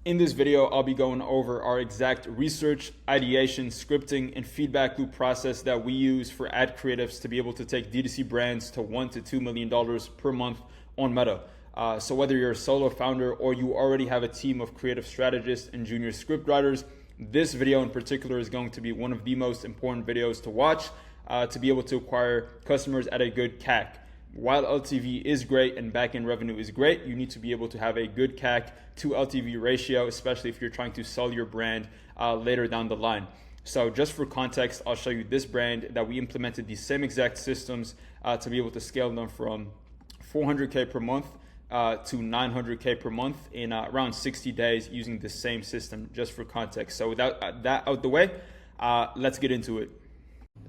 In this video, I'll be going over our exact research, ideation, scripting, and feedback loop process that we use for ad creatives to be able to take D2C brands to $1 to $2 million per month on Meta. So whether you're a solo founder or you already have a team of creative strategists and junior script writers, this video in particular is going to be one of the most important videos to watch to be able to acquire customers at a good CAC. While LTV is great and back-end revenue is great, you need to be able to have a good CAC to LTV ratio, especially if you're trying to sell your brand later down the line. So just for context, I'll show you this brand that we implemented these same exact systems to be able to scale them from 400K per month to 900K per month in around 60 days using the same system, just for context. So without that out the way, let's get into it.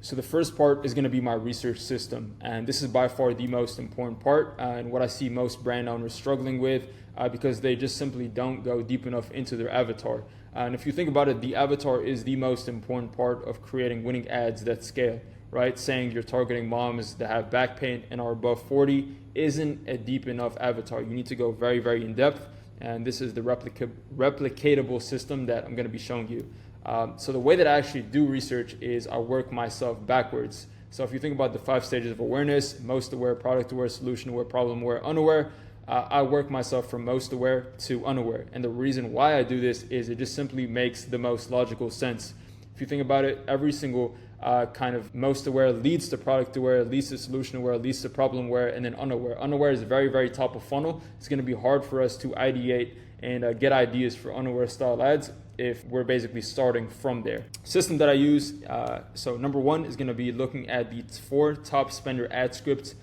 So the first part is going to be my research system, and this is by far the most important part and what I see most brand owners struggling with because they just simply don't go deep enough into their avatar. And if you think about it, the avatar is the most important part of creating winning ads that scale, right? Saying you're targeting moms that have back pain and are above 40 isn't a deep enough avatar. You need to go very, very in depth, and this is the replicatable system that I'm going to be showing you. So the way that I actually do research is I work myself backwards. So if you think about the 5 stages of awareness: most aware, product aware, solution aware, problem aware, unaware, I work myself from most aware to unaware. And the reason why I do this is it just simply makes the most logical sense. If you think about it, every single kind of most aware leads to product aware, leads to solution aware, leads to problem aware, and then unaware. Unaware is very, very top of funnel. It's going to be hard for us to ideate and get ideas for unaware style ads if we're basically starting from there. System that I use, so number one is going to be looking at the 4 top spender ad scripts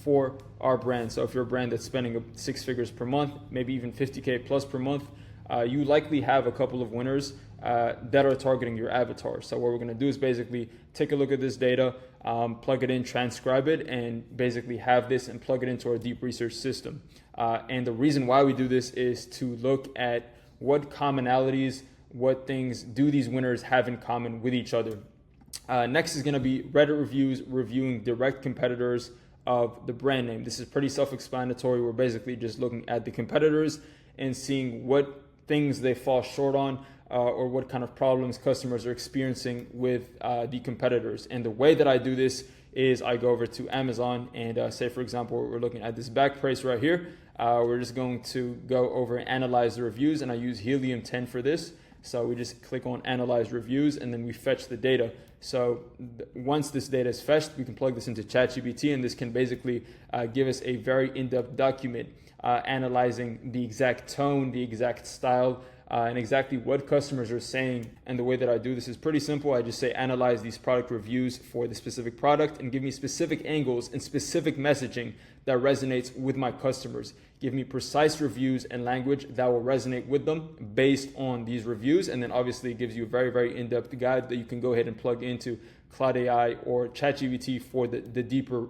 for our brand. So if you're a brand that's spending 6 figures per month, maybe even 50K plus per month, you likely have a couple of winners that are targeting your avatar. So what we're going to do is basically take a look at this data, plug it in, transcribe it, and basically have this and plug it into our deep research system. And the reason why we do this is to look at what commonalities, what things do these winners have in common with each other. Next is going to be Reddit reviews, reviewing direct competitors of the brand name. This is pretty self-explanatory. We're basically just looking at the competitors and seeing what things they fall short on or what kind of problems customers are experiencing with the competitors. And the way that I do this is I go over to Amazon and say, for example, we're looking at this back price right here. We're just going to go over and analyze the reviews, and I use Helium 10 for this. So we just click on analyze reviews and then we fetch the data. So once this data is fetched, we can plug this into ChatGPT, and this can basically give us a very in-depth document analyzing the exact tone, the exact style, and exactly what customers are saying. And the way that I do this is pretty simple. I just say analyze these product reviews for the specific product and give me specific angles and specific messaging that resonates with my customers. Give me precise reviews and language that will resonate with them based on these reviews. And then obviously it gives you a very, very in-depth guide that you can go ahead and plug into Cloud AI or ChatGPT for the deeper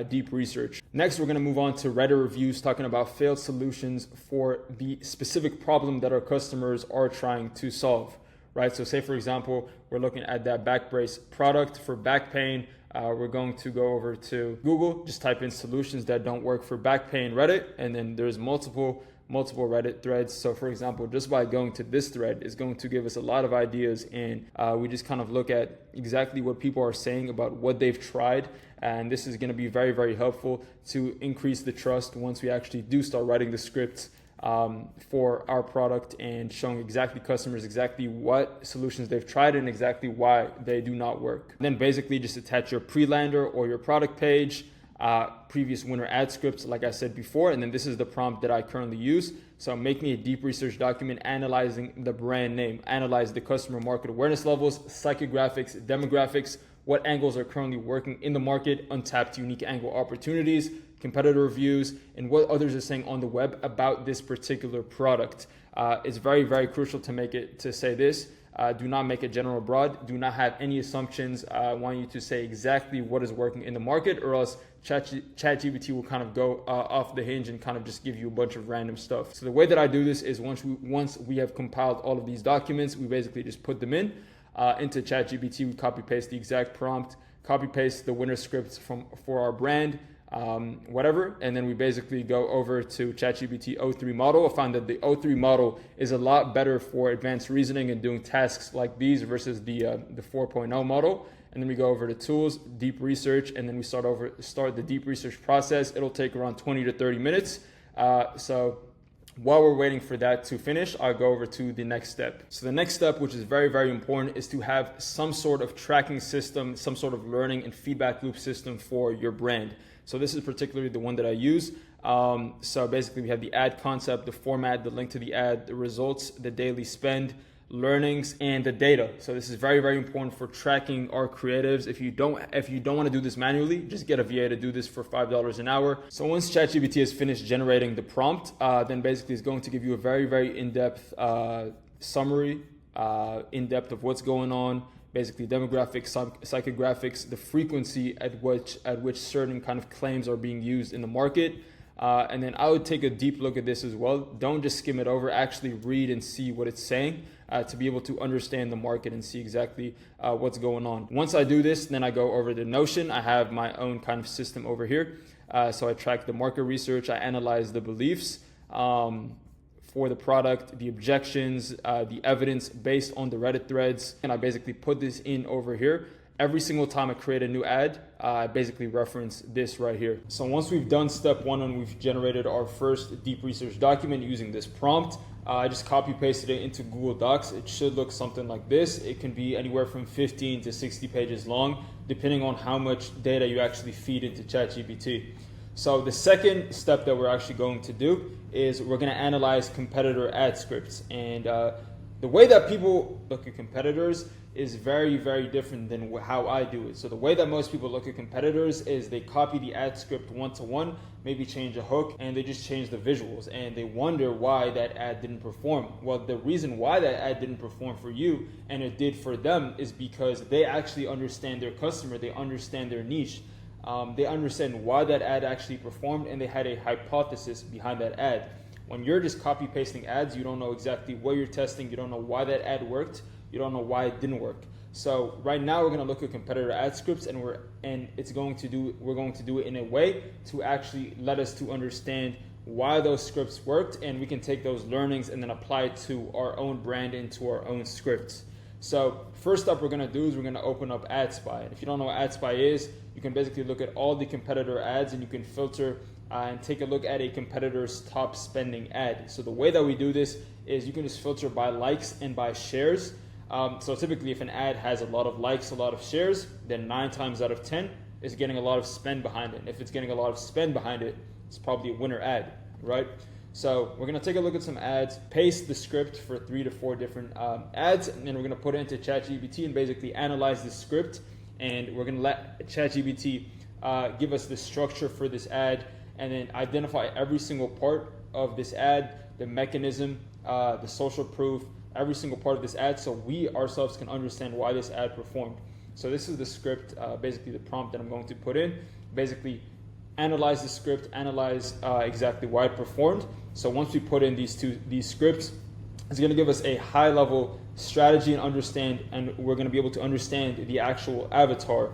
deep research. Next, we're going to move on to Reddit reviews, talking about failed solutions for the specific problem that our customers are trying to solve, right? So say, for example, we're looking at that back brace product for back pain. We're going to go over to Google, just type in solutions that don't work for back pain Reddit, and then there's multiple Reddit threads. So for example, just by going to this thread is going to give us a lot of ideas, and we just kind of look at exactly what people are saying about what they've tried. And this is going to be very, very helpful to increase the trust once we actually do start writing the scripts for our product and showing exactly customers exactly what solutions they've tried and exactly why they do not work. And then basically just attach your pre-lander or your product page, previous winner ad scripts, like I said before, and then this is the prompt that I currently use. So make me a deep research document analyzing the brand name, analyze the customer market awareness levels, psychographics, demographics, what angles are currently working in the market, untapped unique angle opportunities, competitor reviews, and what others are saying on the web about this particular product. It's very, very crucial to say this. Do not make it general broad. Do not have any assumptions. I want you to say exactly what is working in the market, or else ChatGPT will kind of go off the hinge and kind of just give you a bunch of random stuff. So the way that I do this is once we have compiled all of these documents, we basically just put them into ChatGPT. We copy paste the exact prompt, copy paste the winner scripts for our brand, whatever. And then we basically go over to ChatGPT o3 model. I found that the o3 model is a lot better for advanced reasoning and doing tasks like these versus the 4.0 model. And then we go over to tools, deep research, and then we start the deep research process. It'll take around 20 to 30 minutes. So while we're waiting for that to finish, I'll go over to the next step. So the next step, which is very, very important, is to have some sort of tracking system, some sort of learning and feedback loop system for your brand. So this is particularly the one that I use. So basically we have the ad concept, the format, the link to the ad, the results, the daily spend, learnings, and the data. So this is very, very important for tracking our creatives. If you don't want to do this manually, just get a VA to do this for $5 an hour. So once ChatGPT has finished generating the prompt, then basically it's going to give you a very, very in-depth summary, in-depth of what's going on, basically demographics, psychographics, the frequency at which certain kind of claims are being used in the market. And then I would take a deep look at this as well. Don't just skim it over, actually read and see what it's saying to be able to understand the market and see exactly what's going on. Once I do this, then I go over to Notion. I have my own kind of system over here. So I track the market research, I analyze the beliefs for the product, the objections, the evidence based on the Reddit threads. And I basically put this in over here. Every single time I create a new ad, I basically reference this right here. So once we've done step one and we've generated our first deep research document using this prompt, I just copy pasted it into Google Docs. It should look something like this. It can be anywhere from 15 to 60 pages long, depending on how much data you actually feed into ChatGPT. So the second step that we're actually going to do is we're going to analyze competitor ad scripts. And the way that people look at competitors is very, very different than how I do it. So the way that most people look at competitors is they copy the ad script one-to-one, maybe change a hook, and they just change the visuals. And they wonder why that ad didn't perform. Well, the reason why that ad didn't perform for you and it did for them is because they actually understand their customer, they understand their niche. They understand why that ad actually performed, and they had a hypothesis behind that ad. When you're just copy pasting ads, you don't know exactly what you're testing, you don't know why that ad worked, you don't know why it didn't work. So right now we're going to look at competitor ad scripts, and we're going to do it in a way to actually let us to understand why those scripts worked, and we can take those learnings and then apply it to our own brand and to our own scripts. So first up we're going to do is we're going to open up AdSpy. And if you don't know what AdSpy is, you can basically look at all the competitor ads and you can filter and take a look at a competitor's top spending ad. So the way that we do this is you can just filter by likes and by shares. So typically if an ad has a lot of likes, a lot of shares, then 9 times out of 10 is getting a lot of spend behind it. And if it's getting a lot of spend behind it, it's probably a winner ad, right? So we're going to take a look at some ads, paste the script for 3 to 4 different ads, and then we're going to put it into ChatGPT and basically analyze the script. And we're going to let ChatGPT give us the structure for this ad and then identify every single part of this ad, the mechanism, the social proof, every single part of this ad, so we ourselves can understand why this ad performed. So this is the script, basically the prompt that I'm going to put in. Basically analyze the script, analyze exactly why it performed. So once we put in these scripts, it's going to give us a high level strategy and we're going to be able to understand the actual avatar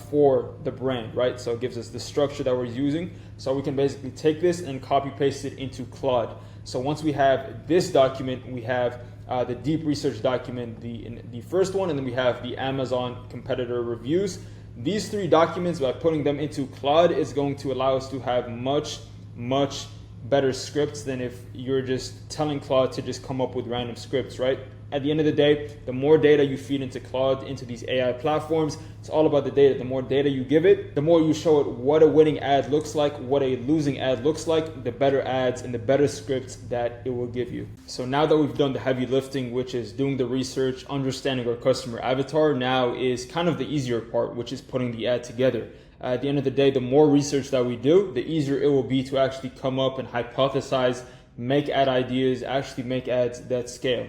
for the brand, right? So it gives us the structure that we're using. So we can basically take this and copy paste it into Claude. So once we have this document, we have the deep research document, the first one, and then we have the Amazon competitor reviews. These 3 documents, by putting them into Claude, is going to allow us to have much, much better scripts than if you're just telling Claude to just come up with random scripts, right? At the end of the day, the more data you feed into Claude, into these AI platforms, it's all about the data. The more data you give it, the more you show it what a winning ad looks like, what a losing ad looks like, the better ads and the better scripts that it will give you. So now that we've done the heavy lifting, which is doing the research, understanding our customer avatar, now is kind of the easier part, which is putting the ad together. At the end of the day, the more research that we do, the easier it will be to actually come up and hypothesize, make ad ideas, actually make ads that scale.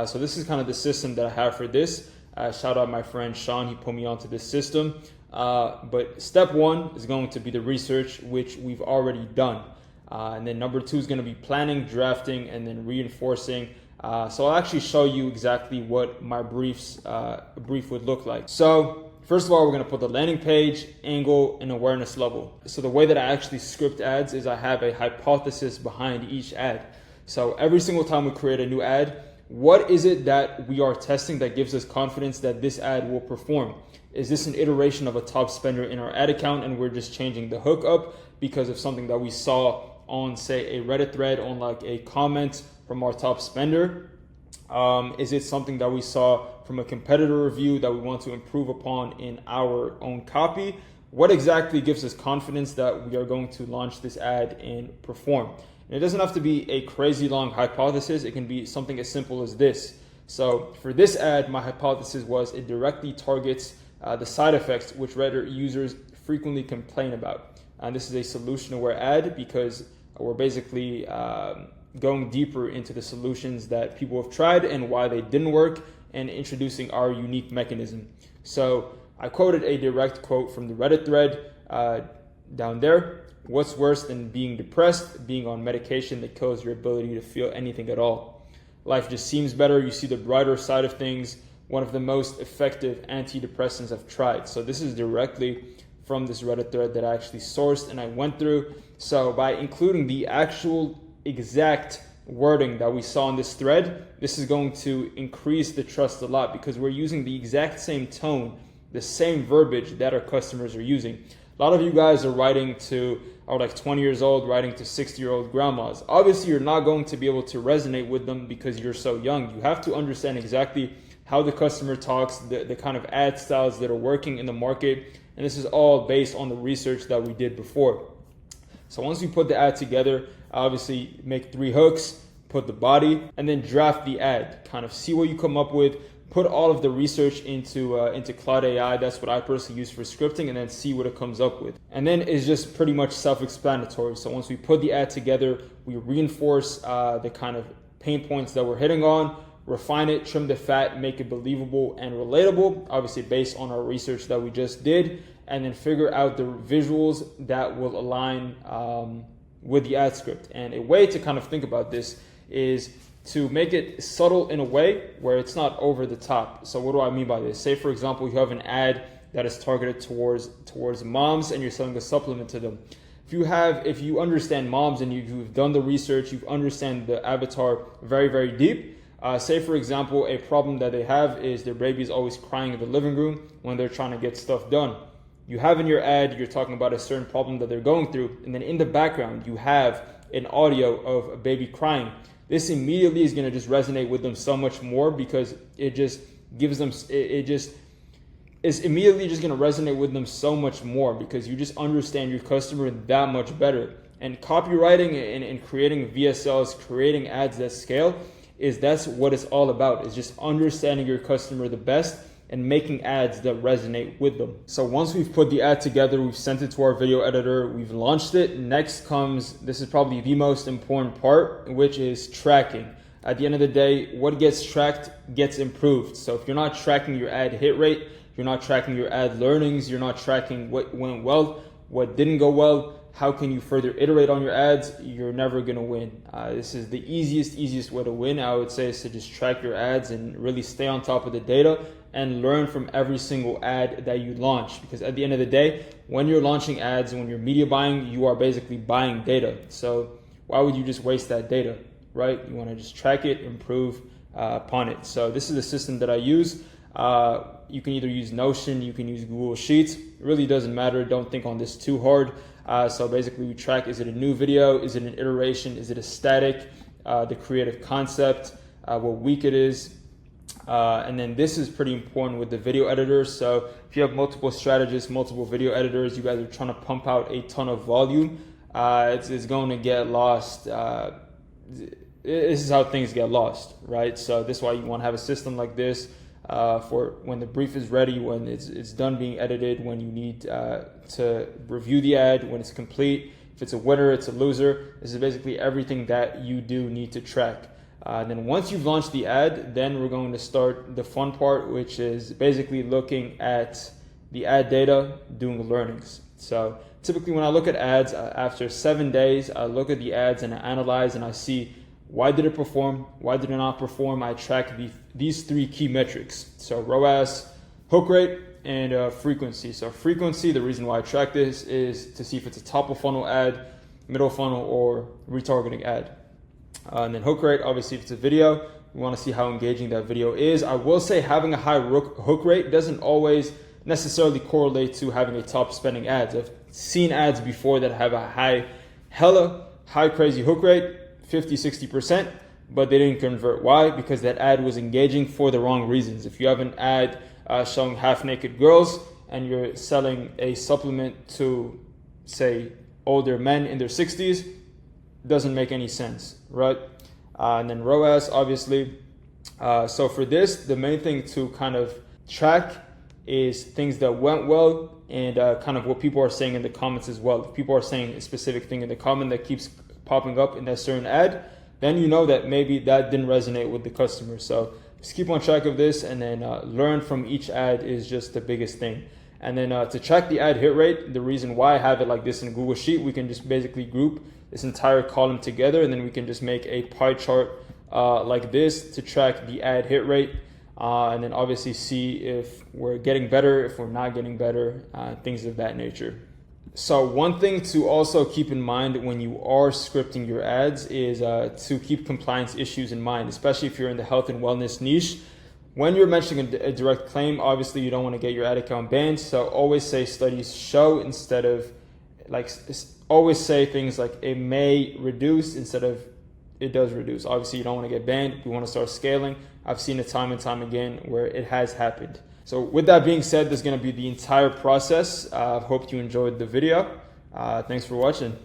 So this is kind of the system that I have for this. Shout out my friend Sean, he put me onto this system. But step 1 is going to be the research, which we've already done. And then number 2 is going to be planning, drafting, and then reinforcing. So I'll actually show you exactly what my brief would look like. So First of all, we're going to put the landing page, angle, and awareness level. So the way that I actually script ads is I have a hypothesis behind each ad. So every single time we create a new ad, what is it that we are testing that gives us confidence that this ad will perform? Is this an iteration of a top spender in our ad account and we're just changing the hook up because of something that we saw on, say, a Reddit thread, on like a comment from our top spender? Is it something that we saw from a competitor review that we want to improve upon in our own copy? What exactly gives us confidence that we are going to launch this ad and perform? And it doesn't have to be a crazy long hypothesis. It can be something as simple as this. So for this ad, my hypothesis was it directly targets the side effects which Reddit users frequently complain about. And this is a solution-aware ad because we're basically going deeper into the solutions that people have tried and why they didn't work, and introducing our unique mechanism. So I quoted a direct quote from the Reddit thread down there. What's worse than being depressed, being on medication that kills your ability to feel anything at all? Life just seems better. You see the brighter side of things. One of the most effective antidepressants I've tried. So this is directly from this Reddit thread that I actually sourced and I went through. So by including the actual exact wording that we saw in this thread, this is going to increase the trust a lot because we're using the exact same tone, the same verbiage that our customers are using. A lot of you guys are writing to, are like 20 years old, writing to 60-year-old grandmas. Obviously, you're not going to be able to resonate with them because you're so young. You have to understand exactly how the customer talks, the kind of ad styles that are working in the market. And this is all based on the research that we did before. So once we put the ad together, obviously make 3 hooks, put the body, and then draft the ad. Kind of see what you come up with. Put all of the research into Cloud AI. That's what I personally use for scripting, and then see what it comes up with. And then it's just pretty much self-explanatory. So once we put the ad together, we reinforce the kind of pain points that we're hitting on, refine it, trim the fat, make it believable and relatable, obviously based on our research that we just did, and then figure out the visuals that will align with the ad script. And a way to kind of think about this is to make it subtle in a way where it's not over the top. So what do I mean by this? Say, for example, you have an ad that is targeted towards moms and you're selling a supplement to them. If you understand moms and you've done the research, you understand the avatar very, very deep. Say, for example, a problem that they have is their baby is always crying in the living room when they're trying to get stuff done. You have in your ad, you're talking about a certain problem that they're going through, and then in the background, you have an audio of a baby crying. This immediately is going to just resonate with them so much more because it just gives them, it just is immediately just going to resonate with them so much more because you just understand your customer that much better. And copywriting and creating VSLs, creating ads that scale, that's what it's all about. It's just understanding your customer the best and making ads that resonate with them. So once we've put the ad together, we've sent it to our video editor, we've launched it. Next comes, this is probably the most important part, which is tracking. At the end of the day, what gets tracked gets improved. So if you're not tracking your ad hit rate, you're not tracking your ad learnings, you're not tracking what went well, what didn't go well, how can you further iterate on your ads? You're never gonna win. This is the easiest way to win, I would say, is to just track your ads and really stay on top of the data and learn from every single ad that you launch. Because at the end of the day, when you're launching ads, when you're media buying, you are basically buying data. So why would you just waste that data, right? You wanna just track it, improve upon it. So this is the system that I use. You can either use Notion, you can use Google Sheets. It really doesn't matter. Don't think on this too hard. So basically we track, is it a new video? Is it an iteration? Is it a static? The creative concept, what week it is. And then this is pretty important with the video editors. So if you have multiple strategists, multiple video editors, you guys are trying to pump out a ton of volume, it's going to get lost. This is how things get lost, right? So this is why you want to have a system like this for when the brief is ready, when it's done being edited, when you need to review the ad, when it's complete. If it's a winner, it's a loser. This is basically everything that you do need to track. Then once you've launched the ad, then we're going to start the fun part, which is basically looking at the ad data, doing learnings. So typically when I look at ads, after 7 days, I look at the ads and I analyze and I see why did it perform, why did it not perform. I track these 3 key metrics. So ROAS, hook rate, and frequency. So frequency, the reason why I track this is to see if it's a top of funnel ad, middle funnel, or retargeting ad. And then hook rate, obviously if it's a video, we want to see how engaging that video is. I will say having a high hook rate doesn't always necessarily correlate to having a top spending ads. I've seen ads before that have a hella high crazy hook rate, 50-60%, but they didn't convert. Why? Because that ad was engaging for the wrong reasons. If you have an ad showing half naked girls and you're selling a supplement to, say, older men in their 60s, doesn't make any sense, right? And then ROAS, obviously. So for this, the main thing to kind of track is things that went well and kind of what people are saying in the comments as well. If people are saying a specific thing in the comment that keeps popping up in that certain ad, then you know that maybe that didn't resonate with the customer. So just keep on track of this, and then learn from each ad is just the biggest thing. And then to track the ad hit rate, the reason why I have it like this in a Google Sheet, we can just basically group this entire column together, and then we can just make a pie chart like this to track the ad hit rate. And then obviously see if we're getting better, if we're not getting better, things of that nature. So one thing to also keep in mind when you are scripting your ads is to keep compliance issues in mind, especially if you're in the health and wellness niche. When you're mentioning a direct claim, obviously you don't want to get your ad account banned. So always say studies show instead of always say things like it may reduce instead of it does reduce. Obviously you don't want to get banned. We want to start scaling. I've seen it time and time again where it has happened. So with that being said, this is going to be the entire process. I hope you enjoyed the video. Thanks for watching.